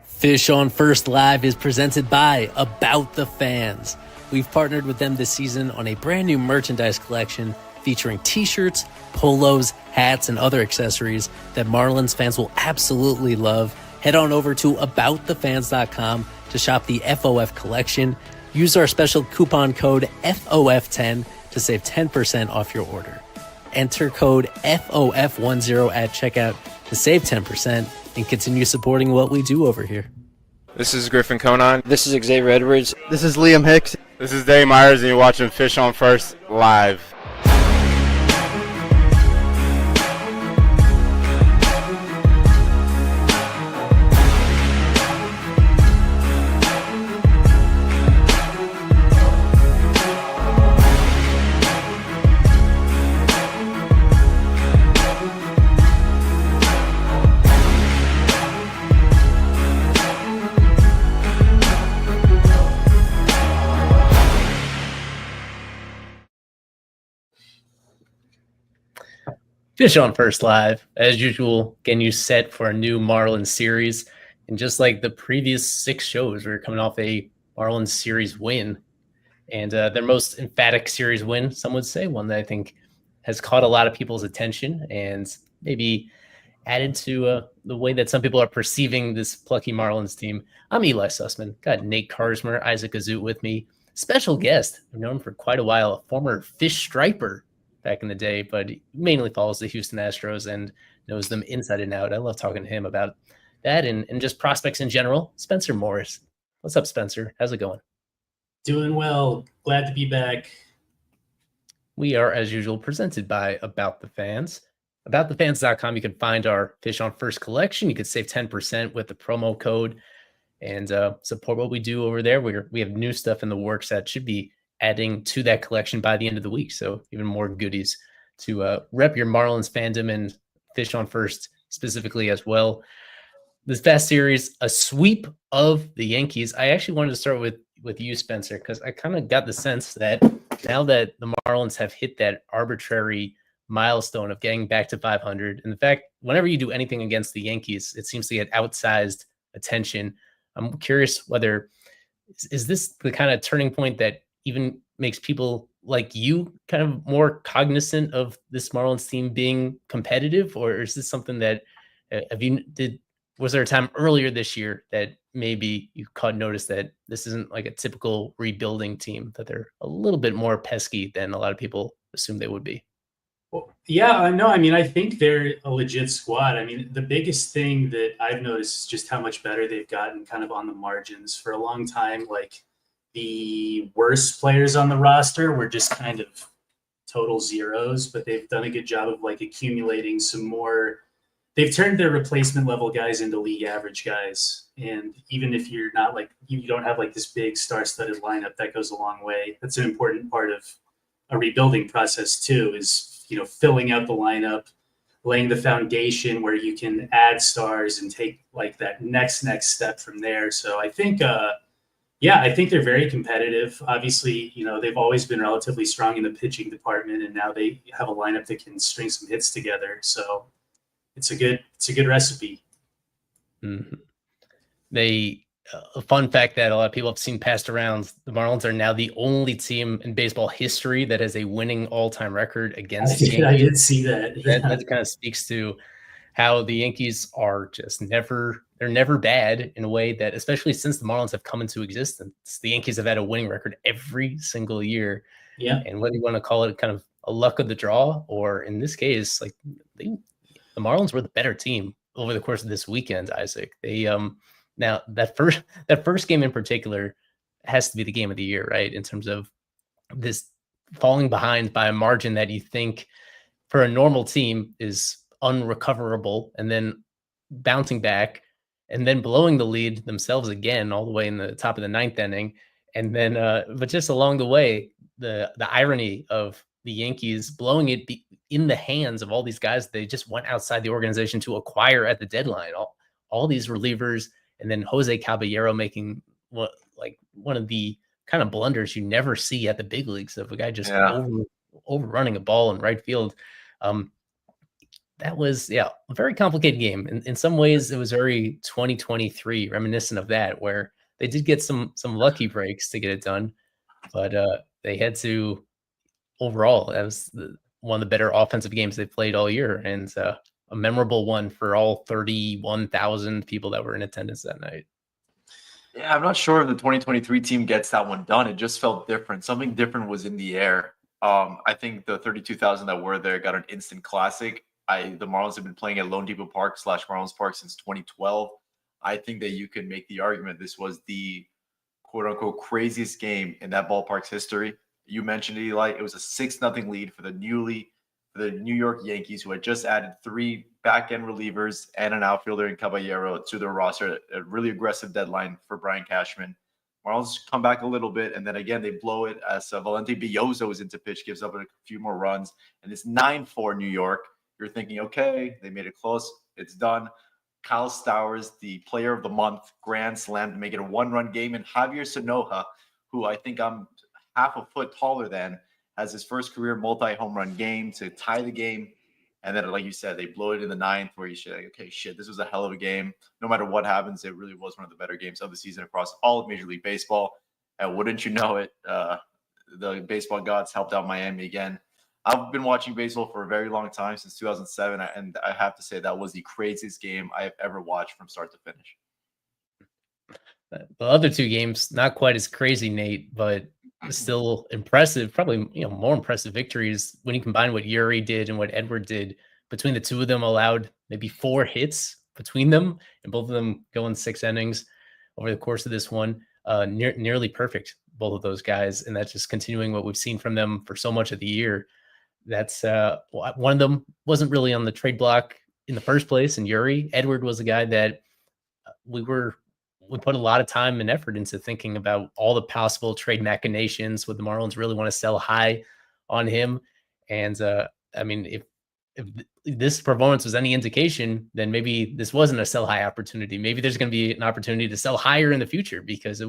Fish on First Live is presented by About the Fans. We've partnered with them this season on a brand new merchandise collection featuring t-shirts, polos, hats, and other accessories that Marlins fans will absolutely love. Head on over to aboutthefans.com to shop the FOF collection. Use our special coupon code FOF10 to save 10% off your order. Enter code FOF10 at checkout to save 10% and continue supporting what we do over here. This is Griffin Conan. This is Xavier Edwards. This is Liam Hicks. This is Dave Myers, and you're watching Fish on First Live. Fish on First Live, as usual, getting you set for a new Marlins series. And just like the previous 6 shows, we're coming off a Marlins series win. And their most emphatic series win, some would say, one that I think has caught a lot of people's attention and maybe added to the way that some people are perceiving this plucky Marlins team. I'm Eli Sussman. Got Nate Karsmer, Isaac Azout with me. Special guest. I've known him for quite a while, a former fish striper back in the day, but he mainly follows the Houston Astros and knows them inside and out. I love talking to him about that and just prospects in general. Spencer Morris. What's up, Spencer? How's it going? Doing well. Glad to be back. We are, as usual, presented by About the Fans. AboutTheFans.com, you can find our Fish on First collection. You could save 10% with the promo code and support what we do over there. We have new stuff in the works that should be adding to that collection by the end of the week. So even more goodies to rep your Marlins fandom and Fish on First specifically as well. This past series, a sweep of the Yankees. I actually wanted to start with you, Spencer, because I kind of got the sense that now that the Marlins have hit that arbitrary milestone of getting back to 500, and in fact, whenever you do anything against the Yankees, it seems to get outsized attention. I'm curious whether is this the kind of turning point that even makes people like you kind of more cognizant of this Marlins team being competitive, or is this something that was there a time earlier this year that maybe you caught notice that this isn't like a typical rebuilding team, that they're a little bit more pesky than a lot of people assume they would be? Well, yeah, no, I mean, I think they're a legit squad. I mean, the biggest thing that I've noticed is just how much better they've gotten kind of on the margins. For a long time, like, the worst players on the roster were just kind of total zeros, but they've done a good job of like accumulating some more. They've turned their replacement level guys into league average guys. And even if you're not like, you don't have like this big star-studded lineup, that goes a long way. That's an important part of a rebuilding process too, is, you know, filling out the lineup, laying the foundation where you can add stars and take like that next step from there. So I think, I think they're very competitive. Obviously, you know, they've always been relatively strong in the pitching department, and now they have a lineup that can string some hits together. So it's a good recipe. Mm-hmm. A fun fact that a lot of people have seen passed around, the Marlins are now the only team in baseball history that has a winning all-time record against the Yankees. I did see that. Yeah. That kind of speaks to how the Yankees are just they're never bad in a way that, especially since the Marlins have come into existence, the Yankees have had a winning record every single year. Yeah. And whether you want to call it kind of a luck of the draw, or in this case, like the Marlins were the better team over the course of this weekend, Isaac. They now that first game in particular has to be the game of the year, right? In terms of this falling behind by a margin that you think for a normal team is unrecoverable, and then bouncing back and then blowing the lead themselves again all the way in the top of the 9th inning. And then but just along the way, the irony of the Yankees blowing it in the hands of all these guys they just went outside the organization to acquire at the deadline, all these relievers, and then Jose Caballero making one of the kind of blunders you never see at the big leagues of a guy just overrunning a ball in right field. that was, a very complicated game. In some ways, it was very 2023, reminiscent of that, where they did get some lucky breaks to get it done, but they had to. Overall, that was one of the better offensive games they played all year, and a memorable one for all 31,000 people that were in attendance that night. Yeah, I'm not sure if the 2023 team gets that one done. It just felt different. Something different was in the air. I think the 32,000 that were there got an instant classic. The Marlins have been playing at Lone Depot Park / Marlins Park since 2012. I think that you can make the argument this was the quote unquote craziest game in that ballpark's history. You mentioned it, Eli. It was a 6-0 lead for the New York Yankees, who had just added 3 back-end relievers and an outfielder in Caballero to their roster. A really aggressive deadline for Brian Cashman. Marlins come back a little bit, and then again they blow it as Valente Bielso is into pitch, gives up a few more runs, and it's 9-4 New York. You're thinking, okay, they made it close. It's done. Kyle Stowers, the player of the month, grand slam to make it a 1-run game, and Javier Sanoja, who I think I'm half a foot taller than, has his first career multi-home run game to tie the game. And then, like you said, they blow it in the 9th where you should, okay, shit, this was a hell of a game. No matter what happens, it really was one of the better games of the season across all of Major League Baseball. And wouldn't you know it, the baseball gods helped out Miami again. I've been watching baseball for a very long time, since 2007, and I have to say that was the craziest game I have ever watched from start to finish. The other 2 games, not quite as crazy, Nate, but still impressive. Probably more impressive victories when you combine what Yuri did and what Edward did. Between the 2 of them, allowed maybe 4 hits between them, and both of them going 6 innings over the course of this one. Nearly perfect, both of those guys, and that's just continuing what we've seen from them for so much of the year. That's one of them wasn't really on the trade block in the first place, and Yuri. Edward was a guy that we put a lot of time and effort into thinking about all the possible trade machinations. Would the Marlins really want to sell high on him? And I mean, if this performance was any indication, then maybe this wasn't a sell high opportunity. Maybe there's going to be an opportunity to sell higher in the future, because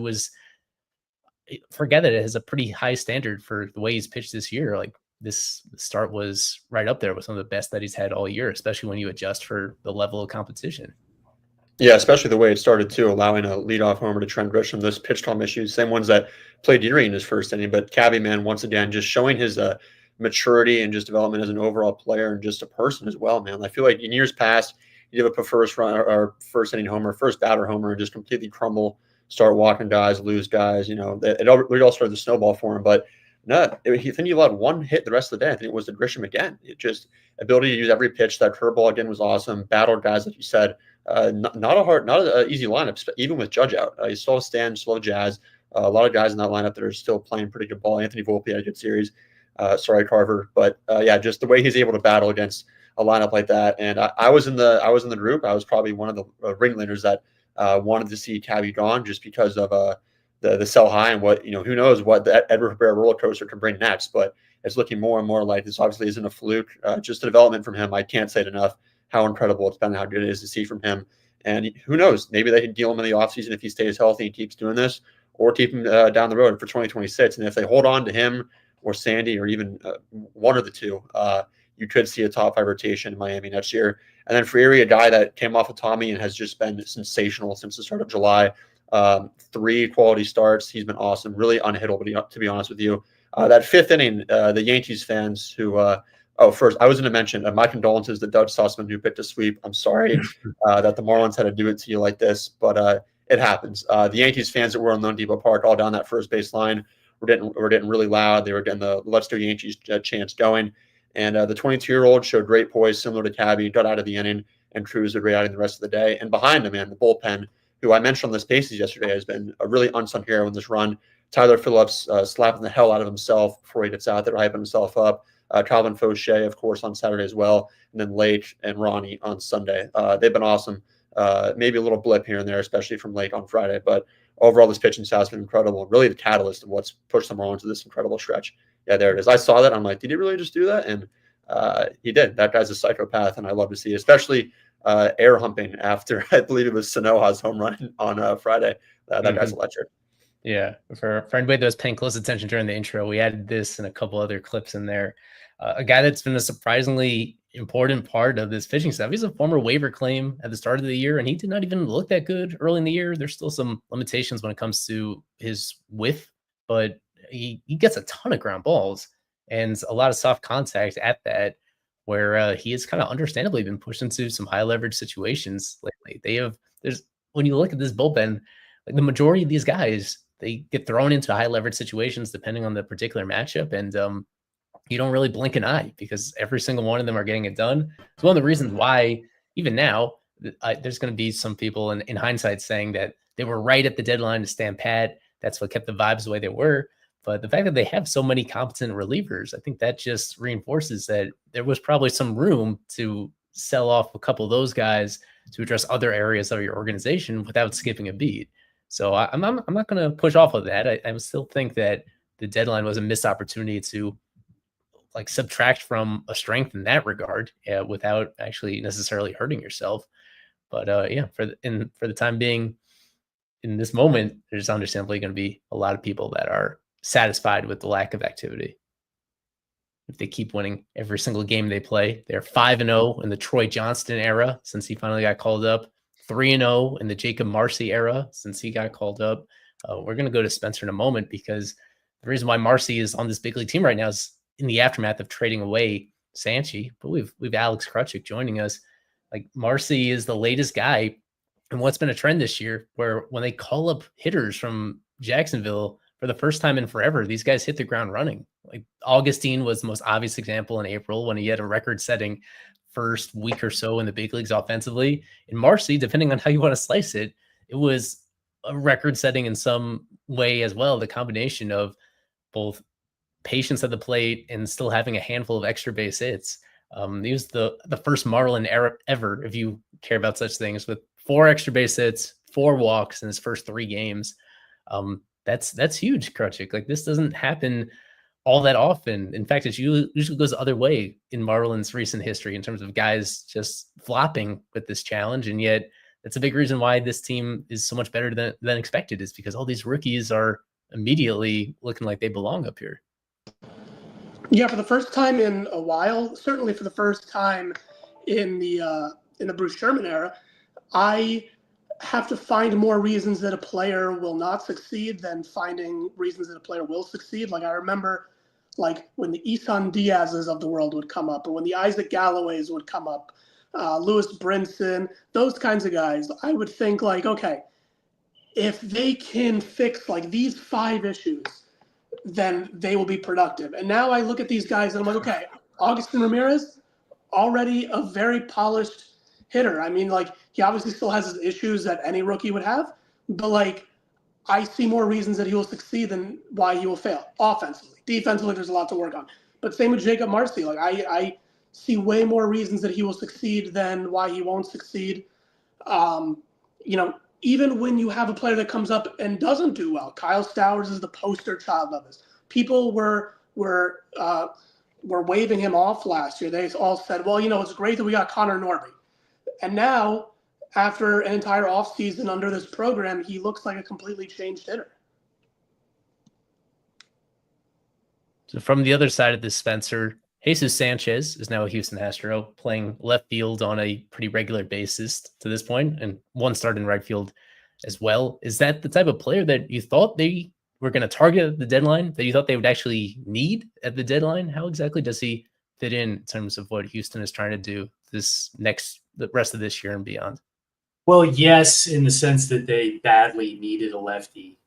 forget that it has a pretty high standard for the way he's pitched this year. Like, this start was right up there with some of the best that he's had all year, especially when you adjust for the level of competition. Yeah, especially the way it started too, allowing a leadoff homer to Trent Grisham. Those pitch calm issues, same ones that played Yuri in his first inning. But Cabby, man, once again, just showing his maturity and just development as an overall player and just a person as well, man. I feel like in years past, you have a first run or first inning homer, first batter homer, and just completely crumble, start walking guys, lose guys. It all started the snowball for him. But no, then you allowed 1 hit the rest of the day. I think it was to Grisham again. It just ability to use every pitch. That curveball again was awesome. Battled guys, like you said. Not an easy lineup, even with Judge out. You still have Stan, slow Jazz. A lot of guys in that lineup that are still playing pretty good ball. Anthony Volpe had a good series. Sorry, Carver, but yeah, just the way he's able to battle against a lineup like that. And I was in the group. I was probably one of the ringleaders that wanted to see Cabby gone, just because of the sell high and what who knows what the Edward Cabrera roller coaster can bring next. But it's looking more and more like this obviously isn't a fluke. Just a development from him. I can't say it enough how incredible it's been, how good it is to see from him. And who knows, maybe they can deal him in the offseason if he stays healthy and keeps doing this, or keep him down the road for 2026. And if they hold on to him or Sandy or even one of the 2, you could see a top 5 rotation in Miami next year. And then for Erie, a guy that came off of Tommy and has just been sensational since the start of July. 3 quality starts. He's been awesome, really unhittable, to be honest with you. That 5th inning, the Yankees fans who first, I was going to mention my condolences to Doug Sussman, who picked a sweep. I'm sorry that the Marlins had to do it to you like this, but it happens. The Yankees fans that were on Lone Depot Park all down that first base line were getting really loud. They were getting the "Let's Do Yankees" chants going. And the 22-year-old showed great poise, similar to Cabby, got out of the inning and cruised right out in the rest of the day. And behind him, man, the bullpen, who I mentioned on the Spaces yesterday, has been a really unsung hero in this run. Tyler Phillips slapping the hell out of himself before he gets out there, hyping himself up. Calvin Fauché, of course, on Saturday as well, and then Lake and Ronnie on Sunday. They've been awesome. Maybe a little blip here and there, especially from Lake on Friday, but overall, this pitching staff has been incredible and really the catalyst of what's pushed them on to this incredible stretch. Yeah, there it is. I saw that. I'm like, did he really just do that? And he did. That guy's a psychopath, and I love to see it, especially air humping after, I believe it was Sanoja's home run on Friday. That guy's electric. Yeah, for anybody that was paying close attention during the intro, we added this and a couple other clips in there. A guy that's been a surprisingly important part of this pitching staff. He's a former waiver claim at the start of the year, and he did not even look that good early in the year. There's still some limitations when it comes to his width, but he gets a ton of ground balls and a lot of soft contact at that, where he has kind of understandably been pushed into some high leverage situations lately. There's when you look at this bullpen, like the majority of these guys, they get thrown into high leverage situations depending on the particular matchup, and you don't really blink an eye because every single one of them are getting it done. It's one of the reasons why even now there's going to be some people in hindsight saying that they were right at the deadline to stand pat. That's what kept the vibes the way they were. But the fact that they have so many competent relievers, I think that just reinforces that there was probably some room to sell off a couple of those guys to address other areas of your organization without skipping a beat. So I'm not going to push off of that. I still think that the deadline was a missed opportunity to like subtract from a strength in that regard without actually necessarily hurting yourself. But yeah, for the time being, in this moment, there's understandably going to be a lot of people that are satisfied with the lack of activity. If they keep winning every single game they play, they're 5-0 in the Troy Johnston era since he finally got called up, 3-0 in the Jacob Marcy era since he got called up. We're going to go to Spencer in a moment because the reason why Marcy is on this big league team right now is in the aftermath of trading away Sanchi, but we've Alex Krutchik joining us. Like Marcy is the latest guy, and what's been a trend this year where when they call up hitters from Jacksonville for the first time in forever, these guys hit the ground running. Like Augustine was the most obvious example in April when he had a record-setting first week or so in the big leagues offensively. In Marcy, depending on how you want to slice it, it was a record-setting in some way as well. The combination of both patience at the plate and still having a handful of extra base hits. He was the first Marlin ever, if you care about such things, with 4 extra base hits, 4 walks in his first 3 games. That's huge, Krutchik. Like this doesn't happen all that often. In fact, it usually goes the other way in Marlins' recent history in terms of guys just flopping with this challenge. And yet that's a big reason why this team is so much better than expected, is because all these rookies are immediately looking like they belong up here. Yeah, for the first time in a while, certainly for the first time in the Bruce Sherman era, I have to find more reasons that a player will not succeed than finding reasons that a player will succeed. Like I remember, like when the Isan Diaz's of the world would come up, or when the Isaac Galloways would come up, Lewis Brinson, those kinds of guys. I would think like, okay, if they can fix like these 5 issues, then they will be productive. And now I look at these guys and I'm like, okay, Augustin Ramirez, already a very polished hitter. I mean, like he obviously still has his issues that any rookie would have, but like I see more reasons that he will succeed than why he will fail offensively. Defensively, there's a lot to work on. But same with Jacob Marcy. Like I see way more reasons that he will succeed than why he won't succeed. Even when you have a player that comes up and doesn't do well, Kyle Stowers is the poster child of this. People were waving him off last year. They all said, well, it's great that we got Connor Norby. And now, after an entire offseason under this program, he looks like a completely changed hitter. So from the other side of this, Spencer, Jesus Sanchez is now a Houston Astro, playing left field on a pretty regular basis to this point, and 1 start in right field as well. Is that the type of player that you thought they were going to target at the deadline, that you thought they would actually need at the deadline? How exactly does he fit in terms of what Houston is trying to do the rest of this year and beyond? Well, yes, in the sense that they badly needed a lefty.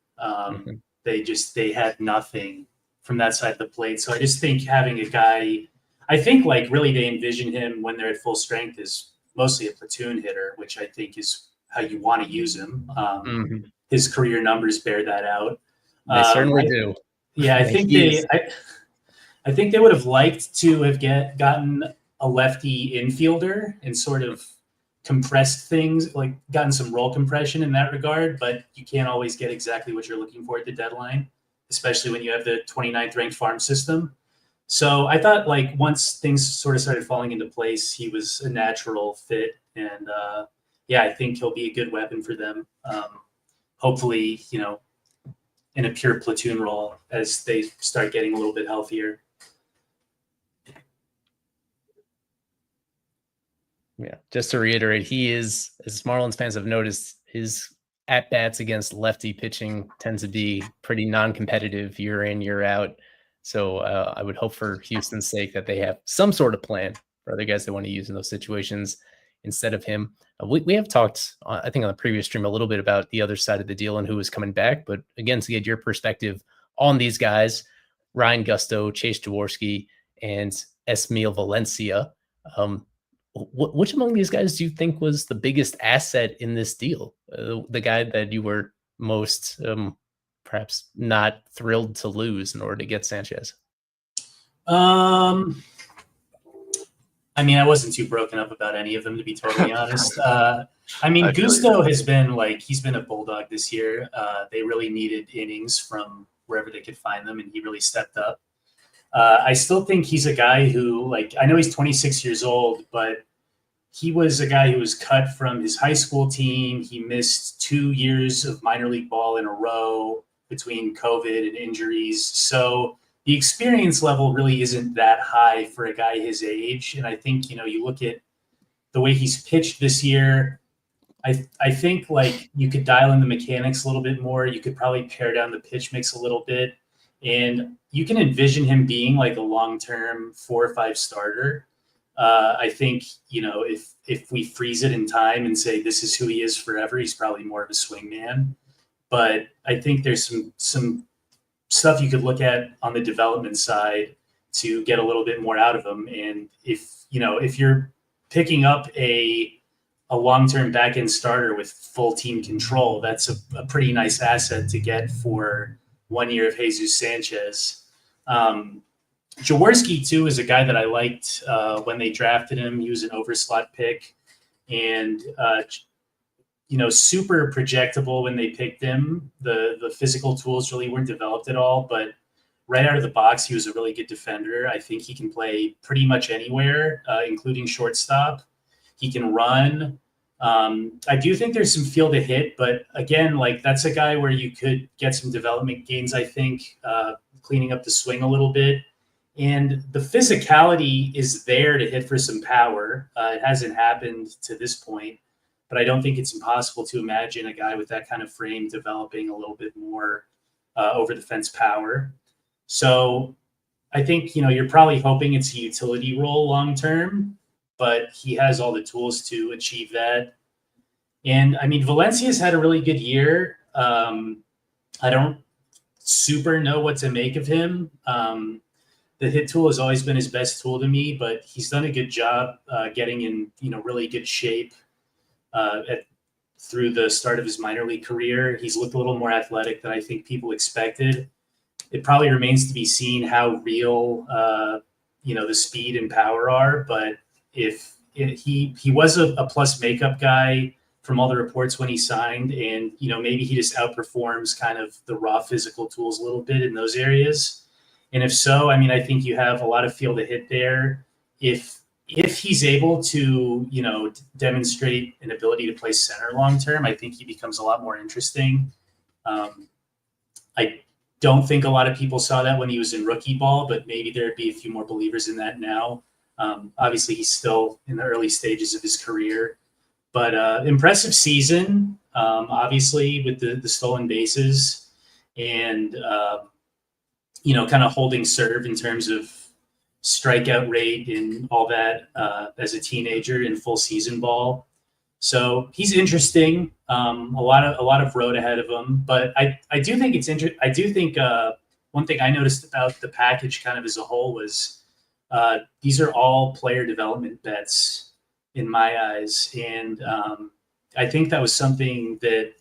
They had nothing from that side of the plate. So I just think having a guy, I think like really they envision him when they're at full strength as mostly a platoon hitter, which I think is how you want to use him. His career numbers bear that out. They certainly do. Yeah, I think they would have liked to have gotten a lefty infielder and sort of compressed things, like gotten some role compression in that regard, but you can't always get exactly what you're looking for at the deadline, especially when you have the 29th ranked farm system. So I thought like once things sort of started falling into place, he was a natural fit. And I think he'll be a good weapon for them. Hopefully, in a pure platoon role as they start getting a little bit healthier. Yeah, just to reiterate, he is, as Marlins fans have noticed, his at bats against lefty pitching tends to be pretty non-competitive year in, year out. So I would hope for Houston's sake that they have some sort of plan for other guys they want to use in those situations instead of him. We have talked, I think, on the previous stream a little bit about the other side of the deal and who is coming back. But again, to get your perspective on these guys, Ryan Gusto, Chase Jaworski, and Esmil Valencia. Which among these guys do you think was the biggest asset in this deal? The guy that you were most perhaps not thrilled to lose in order to get Sanchez? I mean, I wasn't too broken up about any of them, to be totally honest. I mean, Gusto has been he's been a bulldog this year. They really needed innings from wherever they could find them, and he really stepped up. I still think he's a guy who, I know he's 26 years old, but he was a guy who was cut from his high school team. He missed 2 years of minor league ball in a row between COVID and injuries. So the experience level really isn't that high for a guy his age. And I think, you look at the way he's pitched this year, I think you could dial in the mechanics a little bit more. You could probably pare down the pitch mix a little bit. And you can envision him being a long-term 4 or 5 starter. I think, if we freeze it in time and say this is who he is forever, he's probably more of a swingman. But I think there's some stuff you could look at on the development side to get a little bit more out of him. And if you're picking up a long-term back-end starter with full team control, that's a pretty nice asset to get for 1 year of Jesus Sanchez. Jaworski, too, is a guy that I liked when they drafted him. He was an overslot pick and, super projectable when they picked him. The physical tools really weren't developed at all, but right out of the box, he was a really good defender. I think he can play pretty much anywhere, including shortstop. He can run. I do think there's some feel to hit, but again, that's a guy where you could get some development gains, I think, cleaning up the swing a little bit. And the physicality is there to hit for some power. It hasn't happened to this point, but I don't think it's impossible to imagine a guy with that kind of frame developing a little bit more over the fence power. So I think, you're probably hoping it's a utility role long-term, but he has all the tools to achieve that. And I mean, Valencia's had a really good year. I don't super know what to make of him. The hit tool has always been his best tool to me, but he's done a good job getting in, really good shape through the start of his minor league career. He's looked a little more athletic than I think people expected. It probably remains to be seen how real, the speed and power are. But he was a plus makeup guy from all the reports when he signed, and maybe he just outperforms kind of the raw physical tools a little bit in those areas. And if so, I mean, I think you have a lot of field to hit there. If he's able to, demonstrate an ability to play center long term, I think he becomes a lot more interesting. I don't think a lot of people saw that when he was in rookie ball, but maybe there'd be a few more believers in that now. Obviously, he's still in the early stages of his career, but impressive season, obviously, with the stolen bases and, kind of holding serve in terms of strikeout rate and all that as a teenager in full season ball. So he's interesting. A lot of road ahead of him, but I do think it's interesting. I do think one thing I noticed about the package kind of as a whole was these are all player development bets in my eyes. And I think that was something that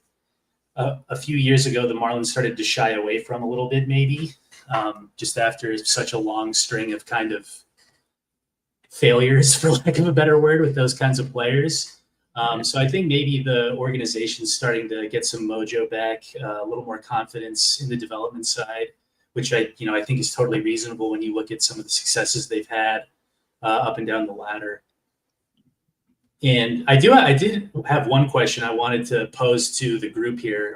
a few years ago, the Marlins started to shy away from a little bit, maybe just after such a long string of kind of failures, for lack of a better word, with those kinds of players. So I think maybe the organization's starting to get some mojo back, a little more confidence in the development side, which I think is totally reasonable when you look at some of the successes they've had up and down the ladder. And I did have one question I wanted to pose to the group here.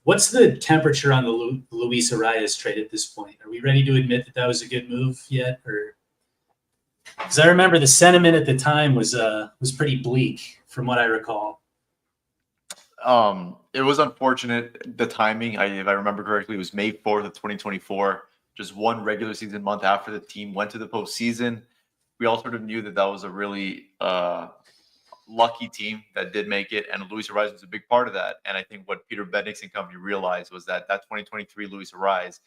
What's the temperature on the Luis Arias trade at this point? Are we ready to admit that was a good move yet? Or Because I remember the sentiment at the time was pretty bleak, from what I recall. It was unfortunate, the timing. If I remember correctly, it was May 4th of 2024, just one regular season month after the team went to the postseason. We all sort of knew that was a really lucky team that did make it, and Luis Ariz was a big part of that. And I think what Peter Bendix and company realized was that 2023 Luis Ariz,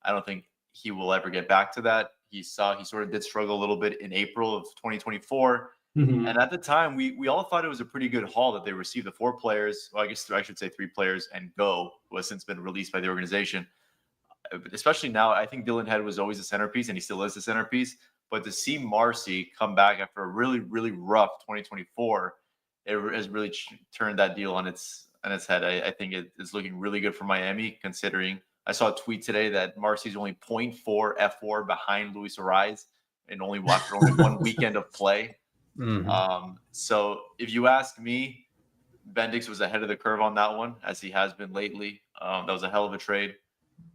I don't think he will ever get back to that. He sort of did struggle a little bit in April of 2024. Mm-hmm. And at the time, we all thought it was a pretty good haul that they received the 4 players. Well, I guess I should say 3 players, and Go, who has since been released by the organization. Especially now, I think Dylan Head was always the centerpiece, and he still is the centerpiece. But to see Marcy come back after a really, really rough 2024, it has really turned that deal on its head. I think it is looking really good for Miami, considering I saw a tweet today that Marcy's only 0.4 F4 behind Luis Ariz, and after only one weekend of play. Mm-hmm. So if you ask me, Bendix was ahead of the curve on that one, as he has been lately. That was a hell of a trade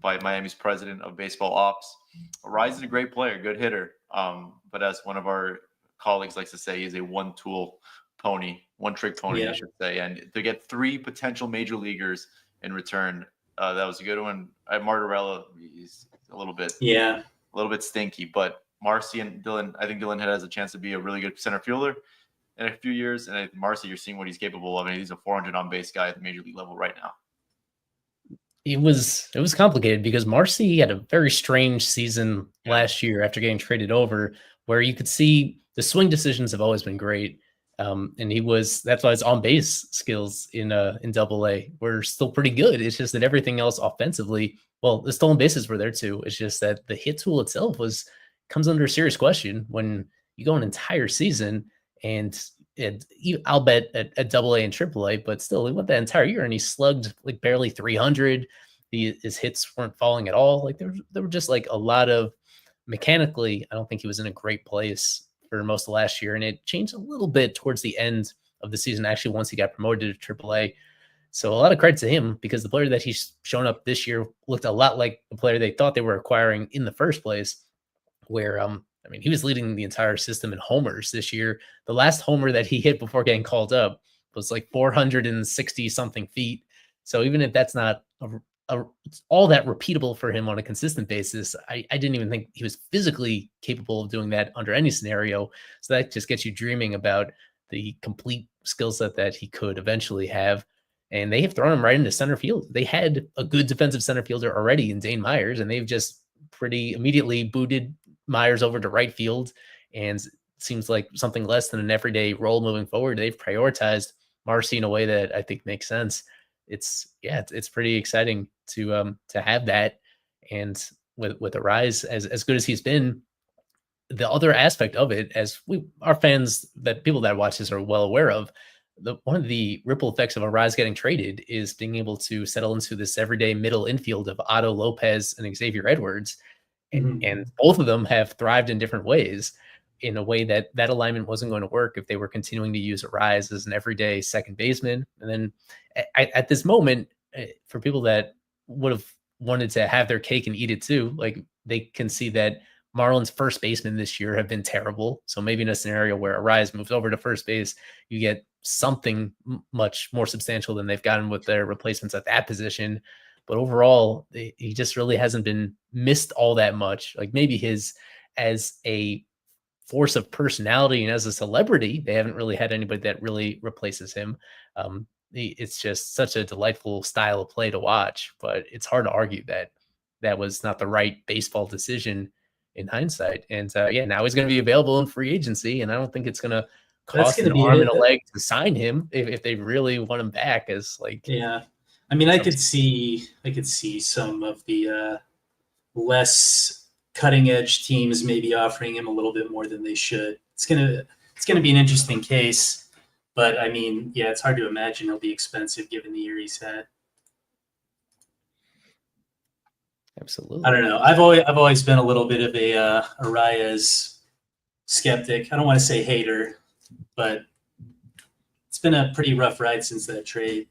by Miami's president of baseball ops. Ariz is a great player, good hitter. But as one of our colleagues likes to say, he's a one-trick pony, I should say. And to get 3 potential major leaguers in return, that was a good one. Martorella, he's a little bit stinky, but Marcy and Dylan, I think Dylan Head has a chance to be a really good center fielder in a few years. And Marcy, you're seeing what he's capable of. And he's a 400 on base guy at the major league level right now. It was complicated because Marcy had a very strange season last year after getting traded over, where you could see the swing decisions have always been great. And that's why his on base skills in AA were still pretty good. It's just that everything else offensively, well, the stolen bases were there too. It's just that the hit tool itself comes under serious question when you go an entire season, and I'll bet at AA and AAA, but still, he went that entire year and he slugged like barely 300. His hits weren't falling at all. Like there were just like a lot of mechanically, I don't think he was in a great place for most of last year, and it changed a little bit towards the end of the season. Actually, once he got promoted to AAA. So a lot of credit to him, because the player that he's shown up this year looked a lot like the player they thought they were acquiring in the first place, where he was leading the entire system in homers this year. The last homer that he hit before getting called up was like 460 something feet. So even if that's not all that repeatable for him on a consistent basis, I didn't even think he was physically capable of doing that under any scenario. So that just gets you dreaming about the complete skill set that he could eventually have. And they have thrown him right into center field. They had a good defensive center fielder already in Dane Myers, and they've just pretty immediately booted Myers over to right field, and it seems like something less than an everyday role moving forward. They've prioritized Marcy in a way that I think makes sense. It's pretty exciting to have that. And with Ariz, as good as he's been, the other aspect of it, as our fans, that people that watch this are well aware of, one of the ripple effects of Ariz getting traded is being able to settle into this everyday middle infield of Otto Lopez and Xavier Edwards. And both of them have thrived in different ways, in a way that alignment wasn't going to work if they were continuing to use Ariz as an everyday second baseman. And then at this moment, for people that would have wanted to have their cake and eat it too, like they can see that Marlins first basemen this year have been terrible. So maybe in a scenario where Ariz moves over to first base, you get something much more substantial than they've gotten with their replacements at that position. But overall, he just really hasn't been missed all that much. Like maybe as a force of personality and as a celebrity, they haven't really had anybody that really replaces him. It's just such a delightful style of play to watch, but it's hard to argue that was not the right baseball decision in hindsight. And now he's going to be available in free agency, and I don't think it's going to cost an arm and a leg to sign him if they really want him back as like. Yeah. I mean, I could see some of the less cutting edge teams maybe offering him a little bit more than they should. It's gonna be an interesting case, but I mean, yeah, it's hard to imagine he'll be expensive given the year he's had. Absolutely. I don't know. I've always been a little bit of a Arias skeptic. I don't want to say hater, but it's been a pretty rough ride since that trade.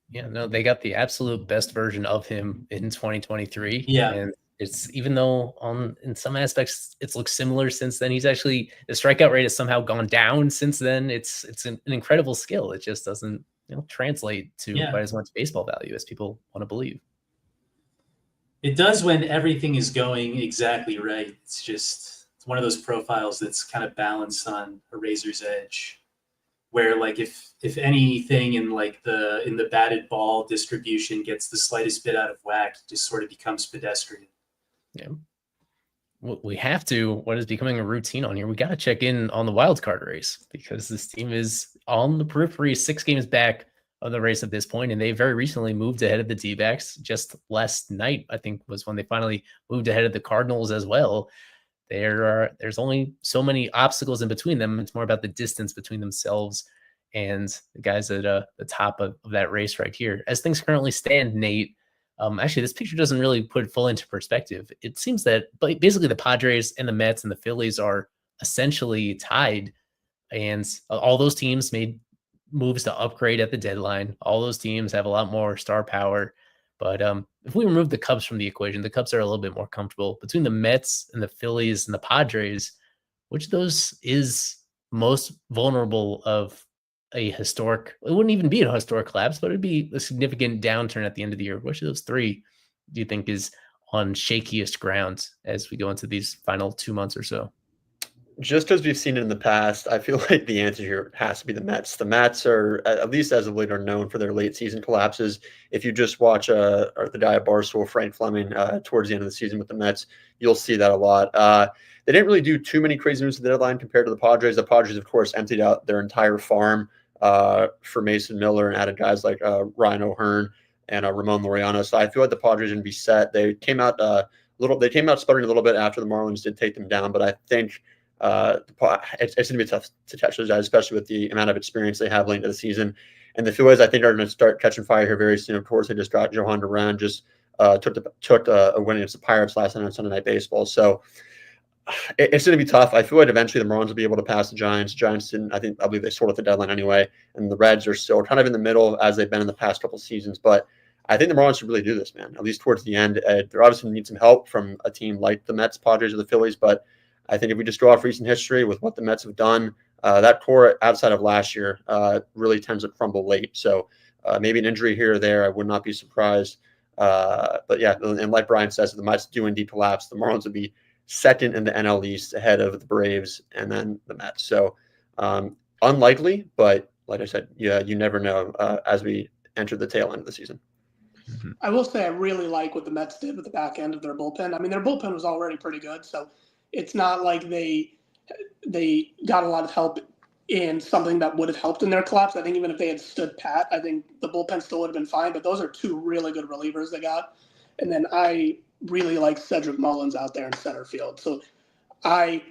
Yeah, no, they got the absolute best version of him in 2023. Yeah. And It's even though in some aspects it's looked similar since then. He's actually the strikeout rate has somehow gone down since then. It's an incredible skill. It just doesn't translate to quite as much baseball value as people want to believe. It does when everything is going exactly right. It's one of those profiles that's kind of balanced on a razor's edge, where like if anything in like in the batted ball distribution gets the slightest bit out of whack, it just sort of becomes pedestrian. Yeah. We have to, what is becoming a routine on here, we got to check in on the wild card race because this team is on the periphery, 6 games back of the race at this point, and they very recently moved ahead of the D-backs. Just last night, I think, was when they finally moved ahead of the Cardinals as well. There's only so many obstacles in between them. It's more about the distance between themselves and the guys at the top of that race right here. As things currently stand, Nate, actually, this picture doesn't really put it full into perspective. It seems that basically the Padres and the Mets and the Phillies are essentially tied, and all those teams made moves to upgrade at the deadline. All those teams have a lot more star power. But if we remove the Cubs from the equation, the Cubs are a little bit more comfortable. Between the Mets and the Phillies and the Padres, which of those is most vulnerable of a historic, it wouldn't even be a historic collapse, but it'd be a significant downturn at the end of the year. Which of those 3 do you think is on shakiest ground as we go into these final 2 months or so? Just as we've seen it in the past, I feel like the answer here has to be the Mets. The Mets are, at least as of late, are known for their late season collapses. If you just watch the guy at Barstool, Frank Fleming, towards the end of the season with the Mets, you'll see that a lot. They didn't really do too many crazy moves at the deadline compared to the Padres. The Padres, of course, emptied out their entire farm for Mason Miller and added guys like Ryan O'Hearn and Ramon Laureano. So I feel like the Padres are going to be set. They came out sputtering a little bit after the Marlins did take them down, but I think it's going to be tough to catch those guys, especially with the amount of experience they have late into the season. And the Phillies, I think, are going to start catching fire here very soon. Of course, they just got Johan Duran, just took a win against the Pirates last night on Sunday Night Baseball. So it's going to be tough. I feel like eventually the Marlins will be able to pass the Giants. Giants didn't, I believe they sold at the deadline anyway. And the Reds are still kind of in the middle as they've been in the past couple of seasons. But I think the Marlins should really do this, man, at least towards the end. They're obviously need some help from a team like the Mets, Padres, or the Phillies. But I think if we just go off recent history with what the Mets have done, that core outside of last year really tends to crumble late. So maybe an injury here or there, I would not be surprised. But yeah, and like Brian says, if the Mets do indeed collapse, the Marlins would be second in the NL East ahead of the Braves and then the Mets. So unlikely, but like I said, you never know as we enter the tail end of the season. I will say I really like what the Mets did with the back end of their bullpen. I mean, their bullpen was already pretty good, so it's not like they got a lot of help in something that would have helped in their collapse. I think even if they had stood pat, I think the bullpen still would have been fine. But those are 2 really good relievers they got. And then I really like Cedric Mullins out there in center field. So I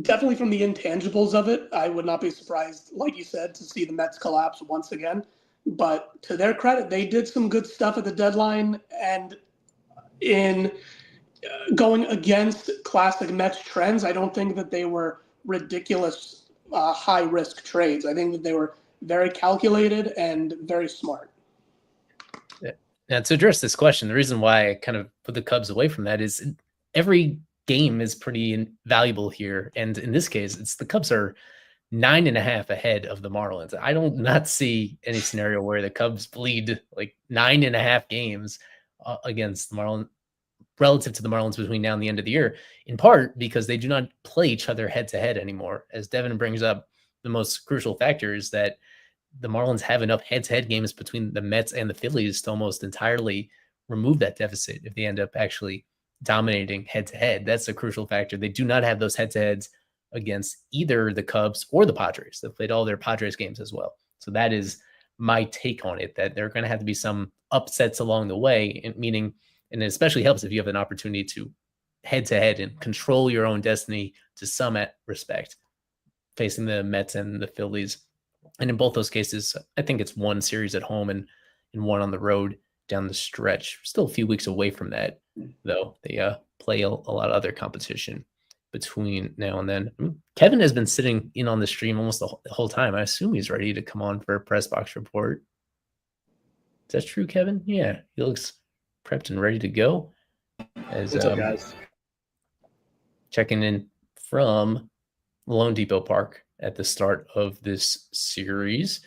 definitely, from the intangibles of it, I would not be surprised, like you said, to see the Mets collapse once again. But to their credit, they did some good stuff at the deadline, and in going against classic Mets trends, I don't think that they were ridiculous high-risk trades. I think that they were very calculated and very smart. Now, to address this question, the reason why I kind of put the Cubs away from that is every game is pretty valuable here. And in this case, it's the Cubs are 9.5 ahead of the Marlins. I don't not see any scenario where the Cubs bleed like 9.5 games against the Marlins relative to the Marlins between now and the end of the year, in part because they do not play each other head to head anymore. As Devin brings up, the most crucial factor is that the Marlins have enough head-to-head games between the Mets and the Phillies to almost entirely remove that deficit if they end up actually dominating head-to-head. That's a crucial factor. They do not have those head-to-heads against either the Cubs or the Padres. They've played all their Padres games as well. So that is my take on it, that there are going to have to be some upsets along the way, meaning, and it especially helps if you have an opportunity to head-to-head and control your own destiny to some respect, facing the Mets and the Phillies. And in both those cases, I think it's 1 series at home and 1 on the road down the stretch. Still a few weeks away from that, though. They play a lot of other competition between now and then. Kevin has been sitting in on the stream almost the whole time. I assume he's ready to come on for a press box report. Is that true, Kevin? Yeah, he looks prepped and ready to go. As What's up, guys? checking in from Lone Depot Park at the start of this series.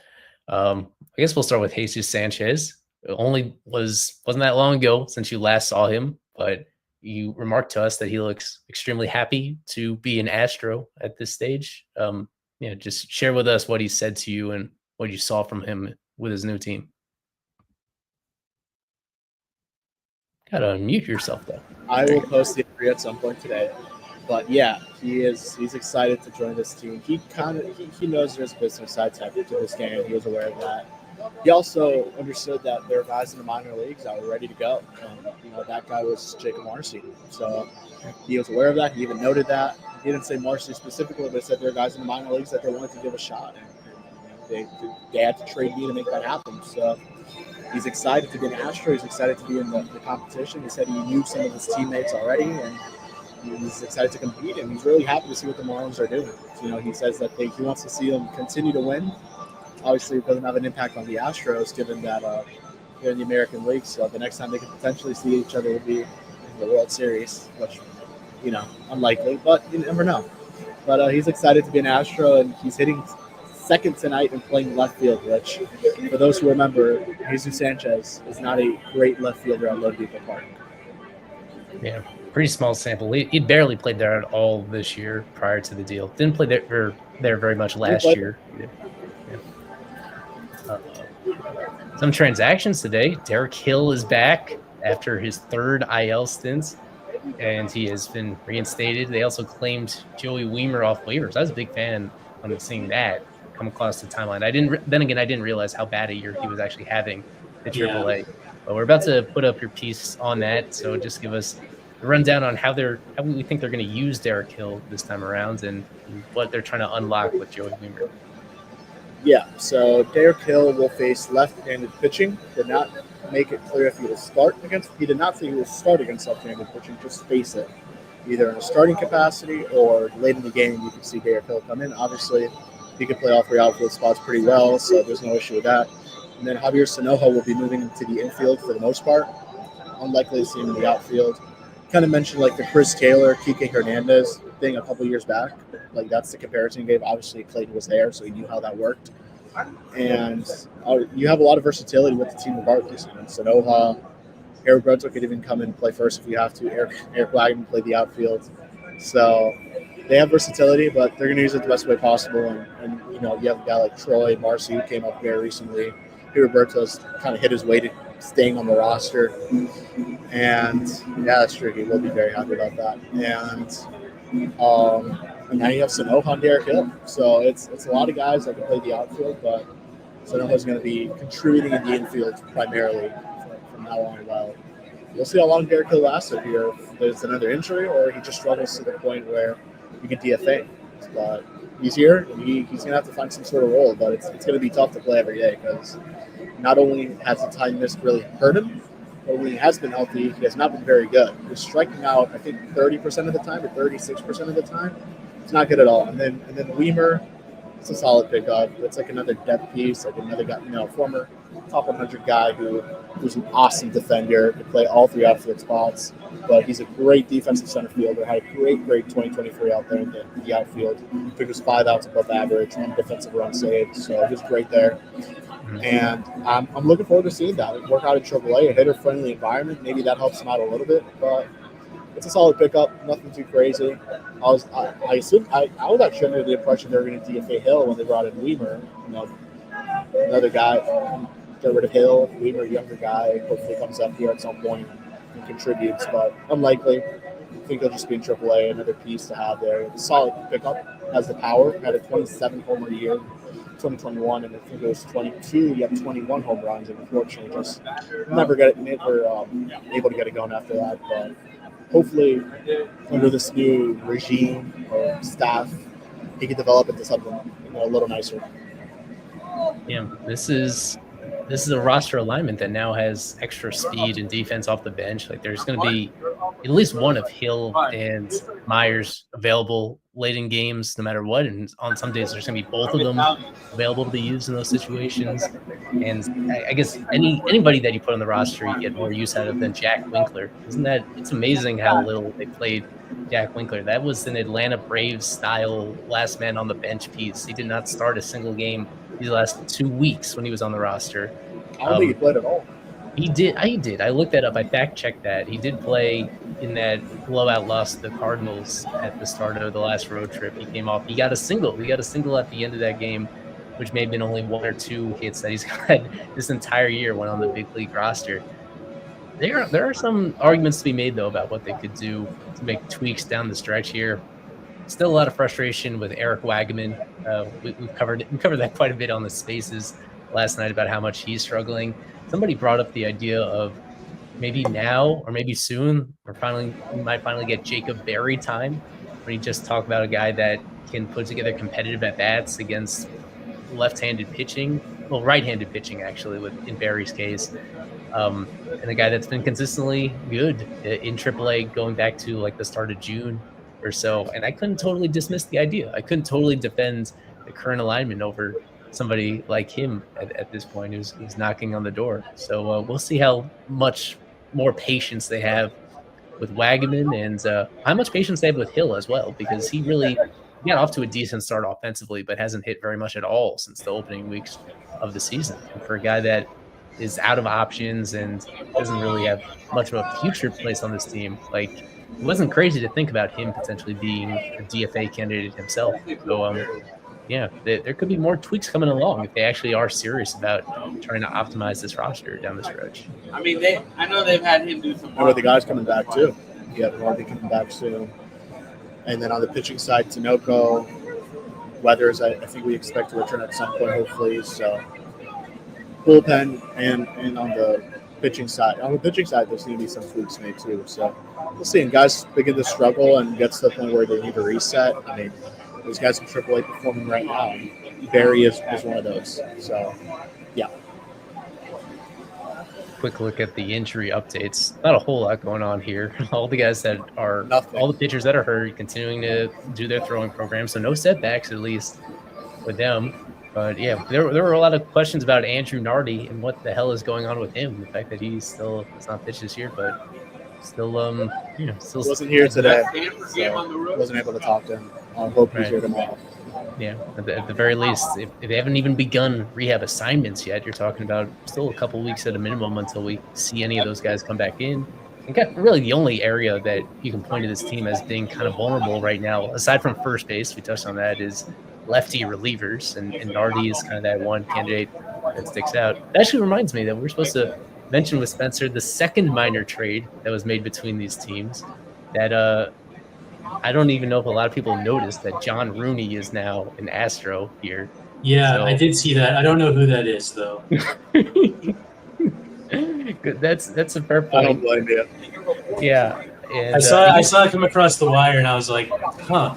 I guess we'll start with Jesus Sanchez. It wasn't that long ago since you last saw him, but you remarked to us that he looks extremely happy to be an Astro at this stage. Just share with us what he said to you and what you saw from him with his new team. Gotta unmute yourself though. I will post the interview at some point today. But yeah, he's excited to join this team. He knows there's a business side to this game. He was aware of that. He also understood that there are guys in the minor leagues that were ready to go. That guy was Jacob Marcy. So he was aware of that. He even noted that. He didn't say Marcy specifically, but said there are guys in the minor leagues that they wanted to give a shot. And they had to trade me to make that happen. So he's excited to be an Astro. He's excited to be in the competition. He said he knew some of his teammates already, and he's excited to compete, and he's really happy to see what the Marlins are doing. He says that he wants to see them continue to win. Obviously, it doesn't have an impact on the Astros, given that they're in the American League. So the next time they could potentially see each other would be in the World Series, which, unlikely, but you never know. But he's excited to be an Astro, and he's hitting second tonight and playing left field, which, for those who remember, Jesus Sanchez is not a great left fielder at Lone Depot Park. Yeah, pretty small sample. He barely played there at all this year prior to the deal. Didn't play there very much last year. Yeah. Some transactions today. Derek Hill is back after his third IL stint, and he has been reinstated. They also claimed Joey Weimer off waivers. I was a big fan on seeing that come across the timeline. I didn't realize how bad a year he was actually having at AAA. Yeah. But we're about to put up your piece on that, so just give us a rundown on how we think they're going to use Derek Hill this time around and what they're trying to unlock with Joey Weimer. Yeah, so Derek Hill will face left-handed pitching. Did not make it clear if he will start against. He did not say he will start against left-handed pitching. Just face it, either in a starting capacity or late in the game. You can see Derek Hill come in. Obviously, he can play all three outfield spots pretty well, so there's no issue with that. And then Javier Sanoja will be moving to the infield for the most part. Unlikely to see him in the outfield. Kind of mentioned like the Chris Taylor, Kike Hernandez thing a couple years back. Like that's the comparison game. Obviously, Clayton was there, so he knew how that worked. And you have a lot of versatility with the team regardless. Sanoja, Eric Brunson could even come in and play first if we have to. Eric Wagner play the outfield. So they have versatility, but they're going to use it the best way possible. And you have a guy like Troy Marcy who came up very recently. Roberto's kind of hit his way to staying on the roster. And yeah, that's tricky. We'll be very happy about that. And now you have Sanoja and Derek Hill. So it's a lot of guys that can play the outfield, but Sanoja's going to be contributing in the infield primarily from now on out. We'll see how long Derek Hill lasts up here. If there's another injury or he just struggles to the point where you can DFA. But he's here, and he's going to have to find some sort of role, but it's going to be tough to play every day because not only has the time missed really hurt him, but when he has been healthy, he has not been very good. He's striking out, I think, 30% of the time or 36% of the time. It's not good at all. And then Weimer, it's a solid pickup. It's like another depth piece, like another guy, former top 100 guy who's an awesome defender, could play all three outfield spots. But he's a great defensive center fielder. Had a great 2023 out there in the outfield. Took his 5 outs above average, 1 defensive run saved. So he was great there. And I'm looking forward to seeing that work out in AAA, a hitter-friendly environment. Maybe that helps him out a little bit, but it's a solid pickup. Nothing too crazy. I was actually under the impression they were going to DFA Hill when they brought in Weimer. Another guy, get rid of Hill. Weimer, younger guy, hopefully comes up here at some point and contributes, but unlikely. I think he'll just be in AAA, another piece to have there. Solid pickup, has the power. Had a 27 homer year. 2021, and I think it was 22. You have 21 home runs, and unfortunately, just never able to get it going after that. But hopefully, under this new regime or staff, he can develop into something a little nicer. Yeah, this is this is a roster alignment that now has extra speed and defense off the bench. Like there's going to be at least one of Hill and Myers available late in games, no matter what. And on some days, there's going to be both of them available to be used in those situations. And I guess anybody that you put on the roster, you get more use out of than Jack Winkler. Isn't that? It's amazing how little they played Jack Winkler. That was an Atlanta Braves style last man on the bench piece. He did not start a single game these last 2 weeks when he was on the roster. I don't think he played at all. He did. I looked that up. I fact checked that. He did play in that blowout loss to the Cardinals at the start of the last road trip. He came off. He got a single. He got a single at the end of that game, which may have been only 1 or 2 hits that he's had this entire year when on the big league roster. There are some arguments to be made, though, about what they could do to make tweaks down the stretch here. Still a lot of frustration with Eric Wagaman. We've covered that quite a bit on the Spaces last night about how much he's struggling. Somebody brought up the idea of maybe now or maybe soon we might finally get Jacob Berry time, when you just talk about a guy that can put together competitive at-bats against left-handed pitching, well, right-handed pitching actually, in Berry's case. And a guy that's been consistently good in AAA going back to like the start of June or so. And I couldn't totally dismiss the idea. I couldn't totally defend the current alignment over somebody like him at this point who's knocking on the door. So we'll see how much more patience they have with Wagaman and how much patience they have with Hill as well, because he got off to a decent start offensively, but hasn't hit very much at all since the opening weeks of the season. And for a guy that is out of options and doesn't really have much of a future place on this team, like, it wasn't crazy to think about him potentially being a DFA candidate himself. So, yeah, there could be more tweaks coming along if they actually are serious about trying to optimize this roster down the stretch. I mean, I know they've had him do some. The guys coming back too. You have Harvey coming back soon, and then on the pitching side, Tinoco, Weathers. I think we expect to return at some point, hopefully. So bullpen and on the pitching side. On the pitching side, there's going to be some tweaks made too. So we'll see. And guys begin to struggle and get to the point where they need to reset. I mean, those guys in AAA performing right now. And Barry is one of those. So, yeah. Quick look at the injury updates. Not a whole lot going on here. All the guys that are, all the pitchers that are hurt, continuing to do their throwing program. So no setbacks, at least with them. But yeah, there were a lot of questions about Andrew Nardi and what the hell is going on with him. The fact that he's not pitched this year, but still still wasn't here today, so wasn't able to talk to him. I hope he's here tomorrow. Yeah, at the very least, if they haven't even begun rehab assignments yet, you're talking about still a couple weeks at a minimum until we see any of those guys come back in. And really the only area that you can point to this team as being kind of vulnerable right now, aside from first base, we touched on that, is lefty relievers, and Nardi is kind of that one candidate that sticks out. That actually reminds me that we're supposed to mention with Spencer the second minor trade that was made between these teams that I don't even know if a lot of people noticed that John Rooney is now an Astro here. Yeah, so. I did see that. I don't know who that is, though. Good. That's a fair point. I don't blame you. Yeah. And, I saw it come across the wire, and I was like, huh.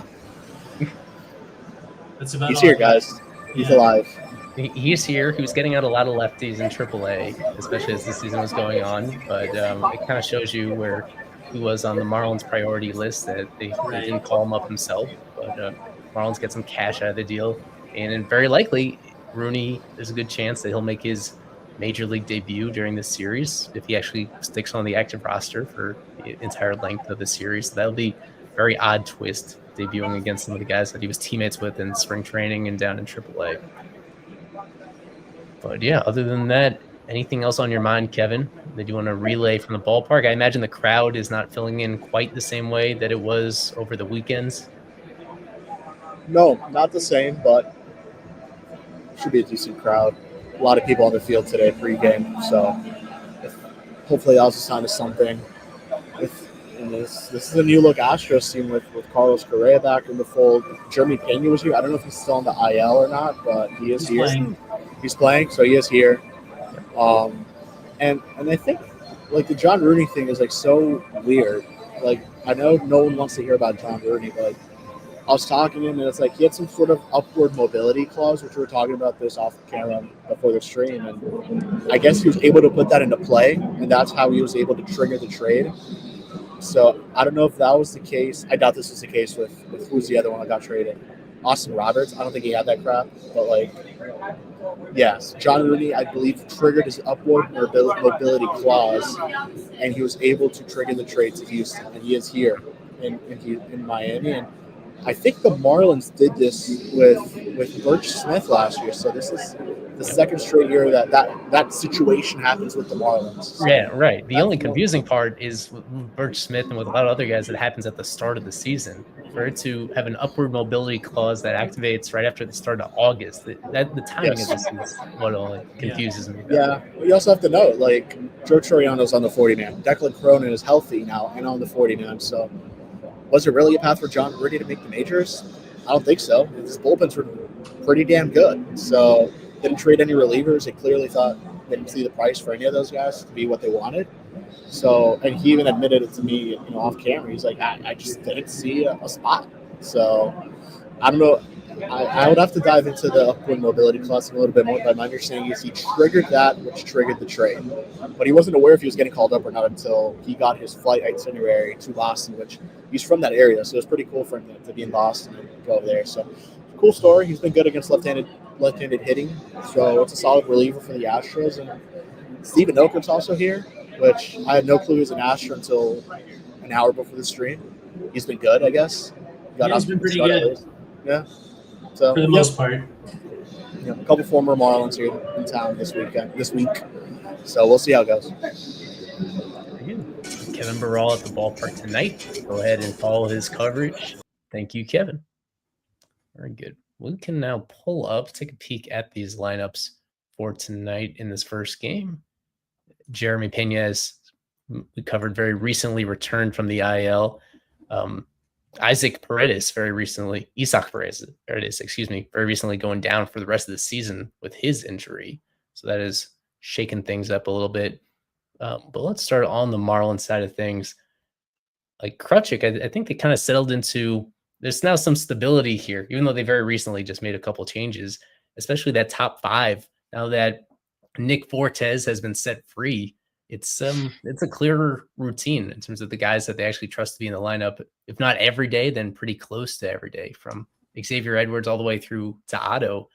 That's about He's here, guys. He's alive. He's here. He was getting out a lot of lefties in AAA, especially as the season was going on. But it kind of shows you where he was on the Marlins priority list, that they didn't call him up himself. But Marlins get some cash out of the deal. And very likely, Rooney, there's a good chance that he'll make his major league debut during this series if he actually sticks on the active roster for the entire length of the series. So that'll be a very odd twist, debuting against some of the guys that he was teammates with in spring training and down in AAA. But yeah, other than that, anything else on your mind, Kevin, that you want to relay from the ballpark? I imagine the crowd is not filling in quite the same way that it was over the weekends. No, not the same, but should be a decent crowd. A lot of people on the field today pregame, so hopefully that's a sign of something. This is a new look Astros team with Carlos Correa back in the fold. Jeremy Pena was here. I don't know if he's still on the IL or not, but he is here. He's playing, so he is here. And I think like the John Rooney thing is like so weird. Like I know no one wants to hear about John Rooney, but like I was talking to him, and it's like he had some sort of upward mobility clause, which we were talking about this off camera before the stream, and I guess he was able to put that into play, and that's how he was able to trigger the trade. So I don't know if that was the case. I doubt this was the case with who's the other one that got traded? Austin Roberts. I don't think he had that crap, but like, yes, John Rooney, I believe, triggered his upward mobility clause, and he was able to trigger the trade to Houston, and he is here in Miami. And I think the Marlins did this with Birch Smith last year, so this is the second straight year that situation happens with the Marlins. Yeah, right. The only confusing part is with Birch Smith and with a lot of other guys that happens at the start of the season. For it to have an upward mobility clause that activates right after the start of August, the timing of this is what only confuses me. Yeah, but you also have to note, like, Joe Troiano's on the 40-man. Declan Cronin is healthy now and on the 40-man, so was it really a path for John Rudy to make the majors? I don't think so. His bullpens were pretty damn good. So didn't trade any relievers. They clearly thought they didn't see the price for any of those guys to be what they wanted. So, and he even admitted it to me, off camera. He's like, I just didn't see a spot. So I don't know. I would have to dive into the upward mobility clause a little bit more, but my understanding is he triggered that, which triggered the trade. But he wasn't aware if he was getting called up or not until he got his flight itinerary to Boston, which he's from that area. So it was pretty cool for him to be in Boston and go over there. So cool story. He's been good against left-handed hitting. So it's a solid reliever for the Astros. And Steven Oakham's also here, which I had no clue he was an Astro until an hour before the stream. He's been good, I guess. He's been pretty good. Yeah. So, for the most part. A couple former Marlins here in town this week. So we'll see how it goes. Kevin Burrell at the ballpark tonight. Go ahead and follow his coverage. Thank you, Kevin. Very good. We can now pull up, take a peek at these lineups for tonight in this first game. Jeremy Pena, as we covered, very recently returned from the IL. Isaac Paredes very recently going down for the rest of the season with his injury. So that has shaken things up a little bit. But let's start on the Marlins side of things. Like Krutchik, I think they kind of settled into, there's now some stability here, even though they very recently just made a couple changes, especially that top five. Now that Nick Fortes has been set free, it's a clearer routine in terms of the guys that they actually trust to be in the lineup, if not every day, then pretty close to every day, from Xavier Edwards all the way through to Otto.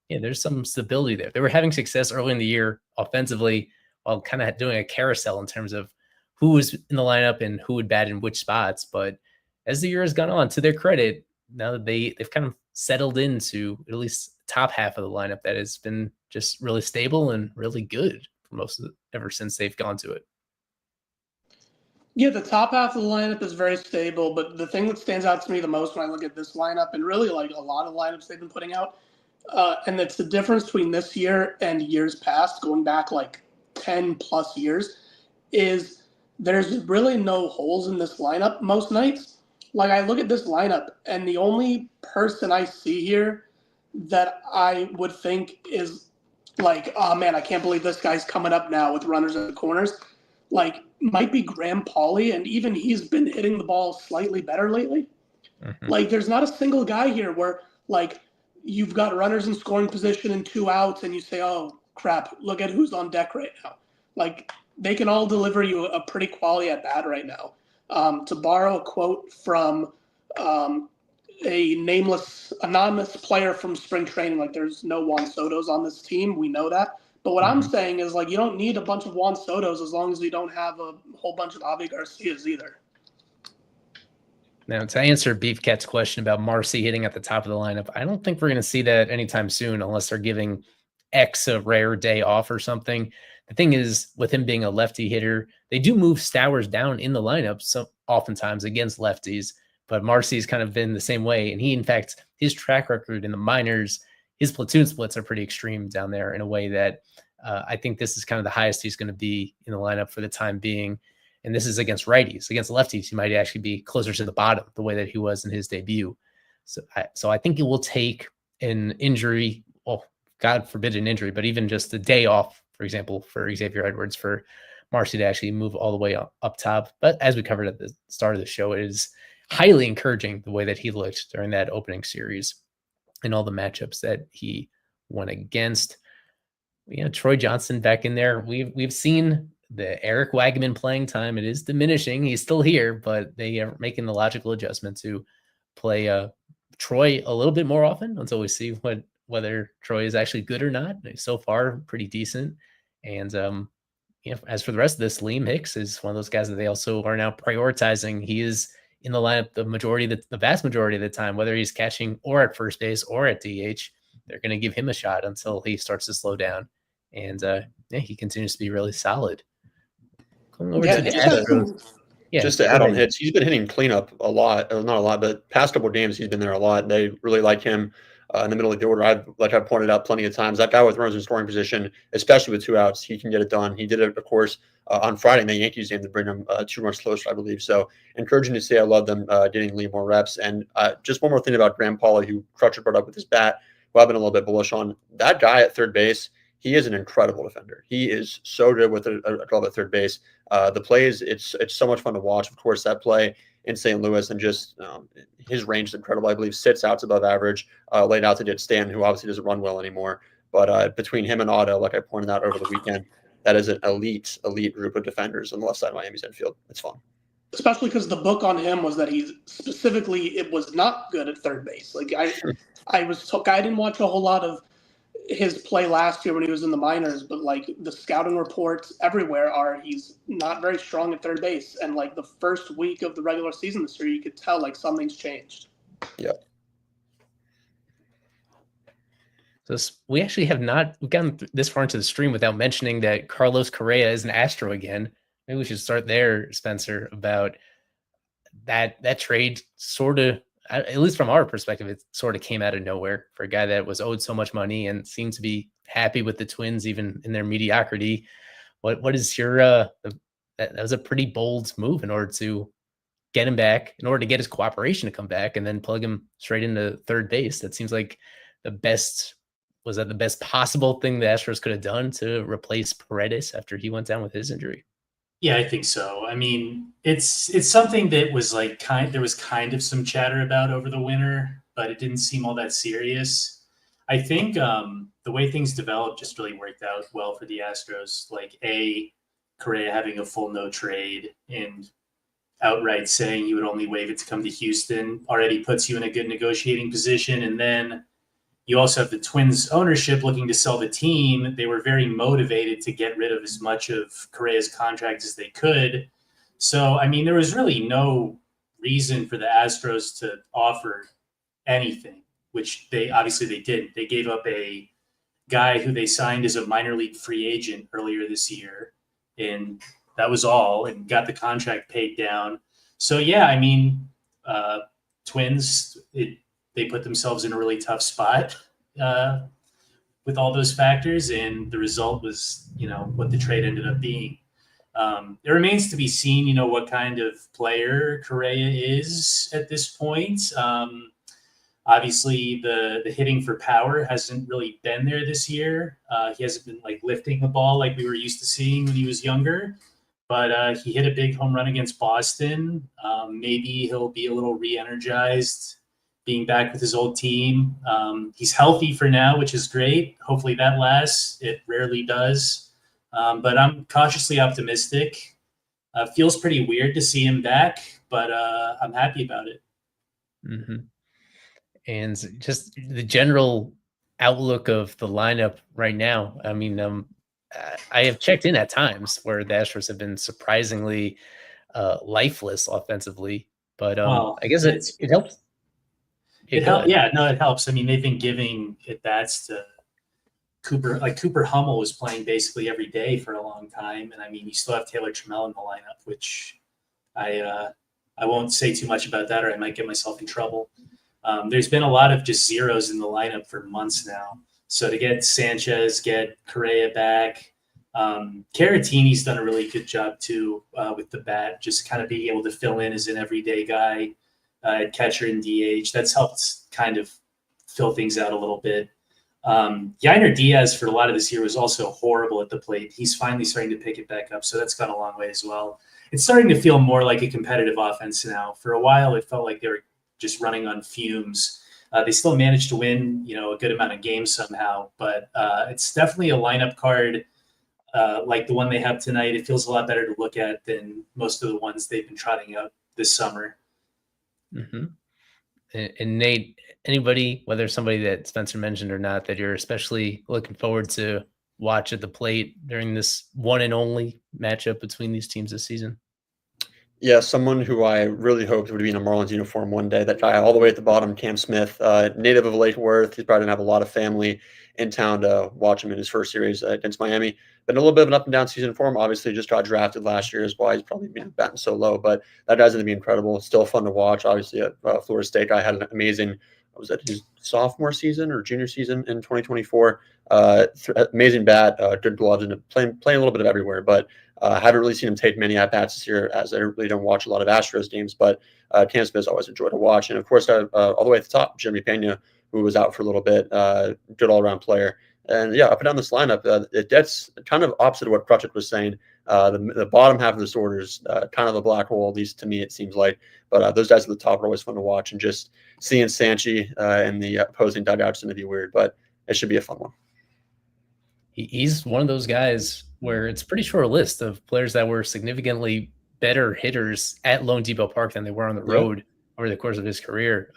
There's some stability there. They were having success early in the year offensively while kind of doing a carousel in terms of who was in the lineup and who would bat in which spots. But as the year has gone on, to their credit, now that they've kind of settled into at least the top half of the lineup that has been just really stable and really good for most of it ever since they've gone to it. Yeah, the top half of the lineup is very stable, but the thing that stands out to me the most when I look at this lineup, and really like a lot of lineups they've been putting out, and it's the difference between this year and years past, going back like 10 plus years, is there's really no holes in this lineup most nights. Like, I look at this lineup, and the only person I see here that I would think is like, oh man, I can't believe this guy's coming up now with runners at the corners, like, might be Graham Pauley, and even he's been hitting the ball slightly better lately. Mm-hmm. Like, there's not a single guy here where, like, you've got runners in scoring position and 2 outs, and you say, oh, crap, look at who's on deck right now. Like, they can all deliver you a pretty quality at bat right now. To borrow a quote from a nameless, anonymous player from spring training, like, there's no Juan Sotos on this team. We know that. But what I'm saying is, like, you don't need a bunch of Juan Sotos as long as you don't have a whole bunch of Avi Garcias either. Now, to answer Beef Cat's question about Marcy hitting at the top of the lineup, I don't think we're going to see that anytime soon unless they're giving X a rare day off or something. The thing is, with him being a lefty hitter, they do move Stowers down in the lineup so oftentimes against lefties, but Marcy's kind of been the same way. And he, in fact, his track record in the minors, his platoon splits are pretty extreme down there in a way that I think this is kind of the highest he's going to be in the lineup for the time being. And this is against righties. Against lefties, he might actually be closer to the bottom, the way that he was in his debut. So I think it will take an injury, well, God forbid an injury, but even just a day off, for example, for Xavier Edwards, for Marcy to actually move all the way up top. But as we covered at the start of the show, highly encouraging the way that he looked during that opening series and all the matchups that he went against. Troy Johnson back in there. We've seen the Eric Wagman playing time. It is diminishing. He's still here, but they are making the logical adjustment to play Troy a little bit more often until we see whether Troy is actually good or not. So far, pretty decent. And as for the rest of this, Liam Hicks is one of those guys that they also are now prioritizing. He is in the lineup the vast majority of the time, whether he's catching or at first base or at DH. They're going to give him a shot until he starts to slow down. And he continues to be really solid. Going over to the Astros. Just to add on hits, he's been hitting cleanup a lot, not a lot, but past couple of games he's been there a lot. They really like him in the middle of the order. I've pointed out plenty of times, that guy with runners in scoring position, especially with 2 outs, he can get it done. He did it, of course, on Friday in the Yankees game to bring him 2 runs closer, I believe. So encouraging to see. I love them getting Lee more reps. And just one more thing about Graham Pauley, who Crutcher brought up with his bat, who I've been a little bit bullish on. That guy at third base, he is an incredible defender. He is so good with a glove at third base. The plays, it's so much fun to watch. Of course, that play in St. Louis and just his range is incredible. I believe 6 outs above average, laid out to get Stanton, who obviously doesn't run well anymore. But between him and Otto, like I pointed out over the weekend, that is an elite group of defenders on the left side of Miami's infield. It's fun. Especially because the book on him was that it was not good at third base. Like I didn't watch a whole lot of his play last year when he was in the minors, but like the scouting reports everywhere are he's not very strong at third base. And like the first week of the regular season this year, you could tell like something's changed. Yeah. So we actually have not gotten this far into the stream without mentioning that Carlos Correa is an Astro again. Maybe we should start there, Spencer, about that trade. Sort of, at least from our perspective, it sort of came out of nowhere for a guy that was owed so much money and seemed to be happy with the Twins, even in their mediocrity. What is your that was a pretty bold move in order to get him back, in order to get his cooperation to come back, and then plug him straight into third base. That seems like the best possible thing the Astros could have done to replace Paredes after he went down with his injury. Yeah, I think so. I mean, it's something that was like there was kind of some chatter about over the winter, but it didn't seem all that serious. I think the way things developed just really worked out well for the Astros. Like Correa having a full no trade and outright saying he would only waive it to come to Houston already puts you in a good negotiating position. And then you also have the Twins ownership looking to sell the team. They were very motivated to get rid of as much of Correa's contract as they could. So, I mean, there was really no reason for the Astros to offer anything, which they didn't. They gave up a guy who they signed as a minor league free agent earlier this year, and that was all, and got the contract paid down. So, yeah, I mean, Twins, they put themselves in a really tough spot with all those factors, and the result was, what the trade ended up being. It remains to be seen, what kind of player Correa is at this point. Obviously, the hitting for power hasn't really been there this year. He hasn't been lifting the ball like we were used to seeing when he was younger. But he hit a big home run against Boston. Maybe he'll be a little re-energized being back with his old team. He's healthy for now, which is great. Hopefully that lasts. It rarely does. But I'm cautiously optimistic. Feels pretty weird to see him back, but I'm happy about it. Mm-hmm. And just the general outlook of the lineup right now. I mean, I have checked in at times where the Astros have been surprisingly lifeless offensively, but I guess it helps. It helps. Yeah, no, it helps. I mean, they've been giving at bats to Cooper. Like Cooper Hummel was playing basically every day for a long time, and I mean, you still have Taylor Trammell in the lineup, which I won't say too much about that, or I might get myself in trouble. There's been a lot of just zeros in the lineup for months now. So to get Sanchez, get Correa back, Caratini's done a really good job too with the bat, just kind of being able to fill in as an everyday guy. Catcher and DH. That's helped kind of fill things out a little bit. Yainer Diaz for a lot of this year was also horrible at the plate. He's finally starting to pick it back up, so that's gone a long way as well. It's starting to feel more like a competitive offense now. For a while, it felt like they were just running on fumes. They still managed to win, a good amount of games somehow, but it's definitely a lineup card like the one they have tonight. It feels a lot better to look at than most of the ones they've been trotting out this summer. Mm-hmm. And Nate, anybody, whether somebody that Spencer mentioned or not, that you're especially looking forward to watch at the plate during this one and only matchup between these teams this season? Yeah, someone who I really hoped would be in a Marlins uniform one day. That guy all the way at the bottom, Cam Smith, native of Lake Worth. He's probably going to have a lot of family in town to watch him in his first series against Miami. Been a little bit of an up and down season for him. Obviously, just got drafted last year, is why he's probably been batting so low. But that guy's going to be incredible. Still fun to watch. Obviously, at Florida State, guy had an amazing. Was that his sophomore season or junior season in 2024? Amazing bat, good gloves, and playing a little bit of everywhere. But haven't really seen him take many at bats this year, as I really don't watch a lot of Astros games. But Cam Smith's always enjoyed to watch, and of course, all the way at the top, Jeremy Pena, who was out for a little bit, good all around player. And yeah, up and down this lineup, that's kind of opposite of what Crutchett was saying. The bottom half of this order is kind of a black hole, at least to me, it seems like. But those guys at the top are always fun to watch, and just seeing Sanchi in the opposing dugouts is going to be weird, but it should be a fun one. He's one of those guys where it's a pretty short list of players that were significantly better hitters at Lone Depot Park than they were on the road over the course of his career.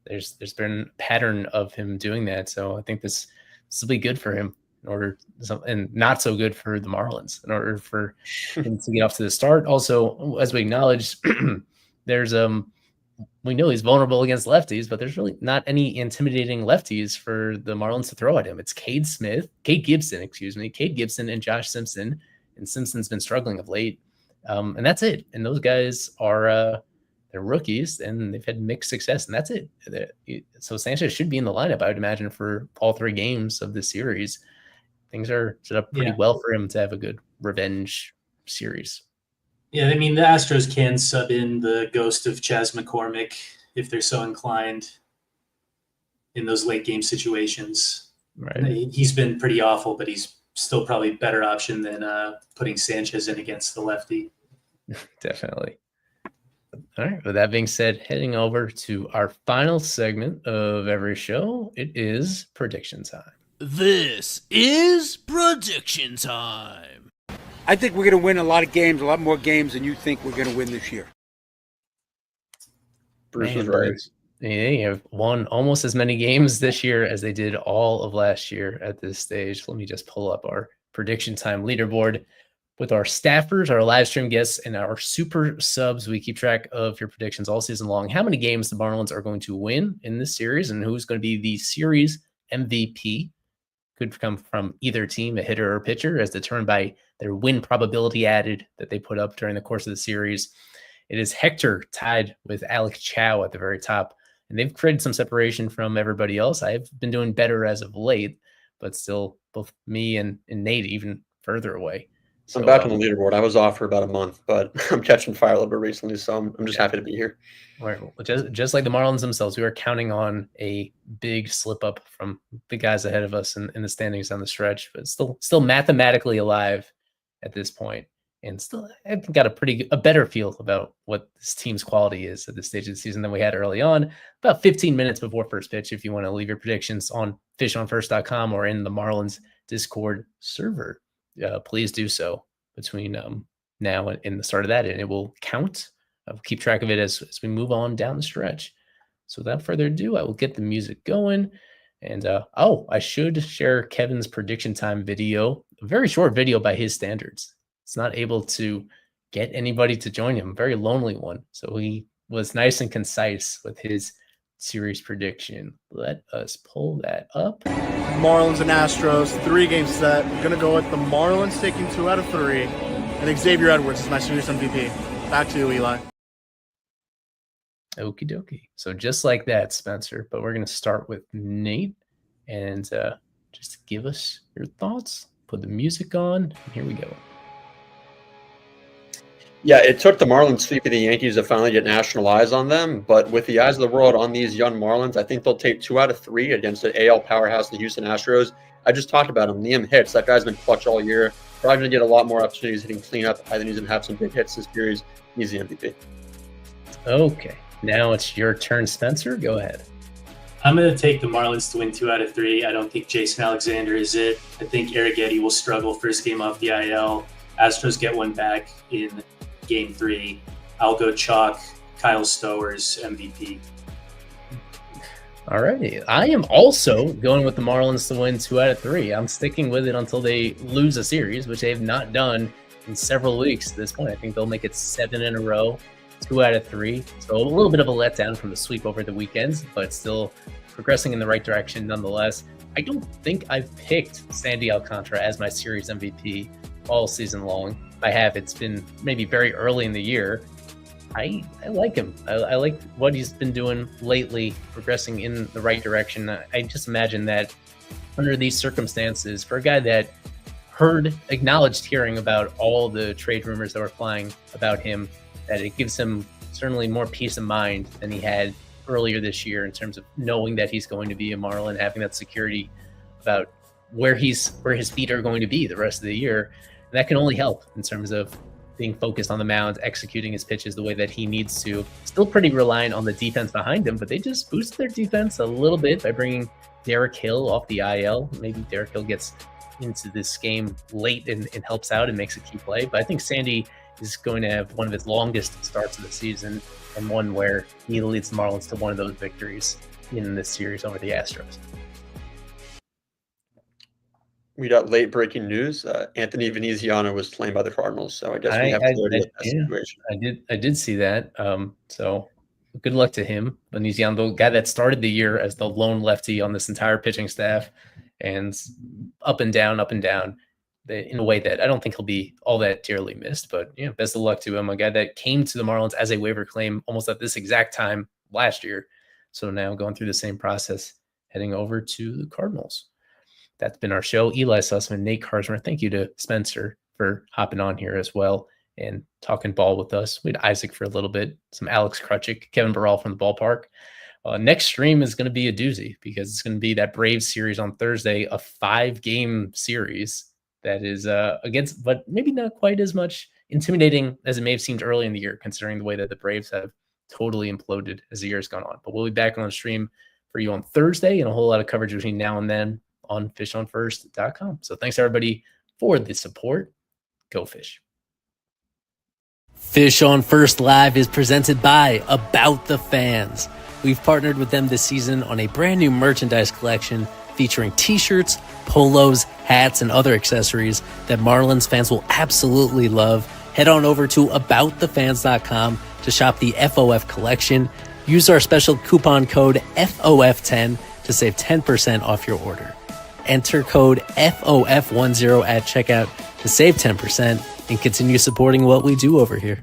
There's been a pattern of him doing that, so I think this will be good for him and not so good for the Marlins in order for him to get off to the start. Also, as we acknowledged, there's we know he's vulnerable against lefties, but there's really not any intimidating lefties for the Marlins to throw at him. It's Cade Gibson, and Josh Simpson. And Simpson's been struggling of late. And that's it. And those guys are they're rookies, and they've had mixed success, and that's it. So Sanchez should be in the lineup, I would imagine, for all 3 games of the series. Things are set up pretty well for him to have a good revenge series. Yeah, I mean, the Astros can sub in the ghost of Chas McCormick if they're so inclined in those late game situations. Right. He's been pretty awful, but he's still probably a better option than putting Sanchez in against the lefty. Definitely. All right. With that being said, heading over to our final segment of every show, it is prediction time. This is prediction time. I think we're going to win a lot of games, a lot more games than you think we're going to win this year. Bruce is right. They have won almost as many games this year as they did all of last year at this stage. Let me just pull up our prediction time leaderboard with our staffers, our live stream guests, and our super subs. We keep track of your predictions all season long. How many games the Marlins are going to win in this series, and who's going to be the series MVP. Could come from either team, a hitter or a pitcher, as determined by their win probability added that they put up during the course of the series. It is Hector tied with Alec Chow at the very top, and they've created some separation from everybody else. I've been doing better as of late, but still both me and Nate even further away. So, I'm back on the leaderboard. I was off for about a month, but I'm catching fire a little bit recently, so I'm just happy to be here. Right. Just like the Marlins themselves, we are counting on a big slip up from the guys ahead of us in the standings down the stretch, but still mathematically alive at this point, and still I've got a better feel about what this team's quality is at this stage of the season than we had early on. About 15 minutes before first pitch, if you want to leave your predictions on fishonfirst.com or in the Marlins Discord server. Please do so between now and the start of that, and it will count. I'll keep track of it as we move on down the stretch. So without further ado, I will get the music going. And I should share Kevin's prediction time video, a very short video by his standards. It's not able to get anybody to join him, very lonely one. So he was nice and concise with his series prediction. Let us pull that up. Marlins and Astros, 3-game set. I'm going to go with the Marlins taking 2 out of 3. And Xavier Edwards is my series MVP. Back to you, Eli. Okie dokie. So just like that, Spencer, but we're going to start with Nate and just give us your thoughts. Put the music on. And here we go. Yeah, it took the Marlins sweeping the Yankees to finally get national eyes on them, but with the eyes of the world on these young Marlins, I think they'll take 2 out of 3 against the AL powerhouse, the Houston Astros. I just talked about him, Liam Hicks. That guy's been clutch all year. Probably going to get a lot more opportunities hitting cleanup. I think he's going to have some big hits this series. He's the MVP. Okay, now it's your turn, Spencer. Go ahead. I'm going to take the Marlins to win 2 out of 3. I don't think Jason Alexander is it. I think Arrighetti will struggle first game off the IL. Astros get one back in Game 3. I'll go chalk Kyle Stowers MVP. All righty. I am also going with the Marlins to win 2 out of 3. I'm sticking with it until they lose a series, which they have not done in several weeks at this point. I think they'll make it 7 in a row, 2 out of 3. So a little bit of a letdown from the sweep over the weekends, but still progressing in the right direction nonetheless. I don't think I've picked Sandy Alcantara as my series MVP all season long. If I have, it's been maybe very early in the year. I like him. I like what he's been doing lately, progressing in the right direction. I just imagine that under these circumstances, for a guy that acknowledged hearing about all the trade rumors that were flying about him, that it gives him certainly more peace of mind than he had earlier this year in terms of knowing that he's going to be a Marlin, having that security about where his feet are going to be the rest of the year. And that can only help in terms of being focused on the mound, executing his pitches the way that he needs to. Still pretty reliant on the defense behind him, but they just boosted their defense a little bit by bringing Derek Hill off the IL. Maybe Derek Hill gets into this game late and helps out and makes a key play. But I think Sandy is going to have one of his longest starts of the season, and one where he leads the Marlins to one of those victories in this series over the Astros. We got late breaking news. Anthony Veneziano was claimed by the Cardinals, so I guess we have clarity with that situation. I did see that. So good luck to him. Veneziano, the guy that started the year as the lone lefty on this entire pitching staff, and up and down, in a way that I don't think he'll be all that dearly missed. But best of luck to him. A guy that came to the Marlins as a waiver claim almost at this exact time last year. So now going through the same process, heading over to the Cardinals. That's been our show. Eli Sussman, Nate Karsmer. Thank you to Spencer for hopping on here as well and talking ball with us. We had Isaac for a little bit, some Alex Krutchik, Kevin Burrell from the ballpark. Next stream is going to be a doozy because it's going to be that Braves series on Thursday, a 5-game series that is against, but maybe not quite as much intimidating as it may have seemed early in the year, considering the way that the Braves have totally imploded as the year has gone on. But we'll be back on the stream for you on Thursday, and a whole lot of coverage between now and then on fishonfirst.com. So thanks everybody for the support. Go Fish. Fish on First Live is presented by About the Fans. We've partnered with them this season on a brand new merchandise collection featuring t-shirts, polos, hats, and other accessories that Marlins fans will absolutely love. Head on over to aboutthefans.com to shop the FOF collection. Use our special coupon code FOF10 to save 10% off your order. Enter code FOF10 at checkout to save 10% and continue supporting what we do over here.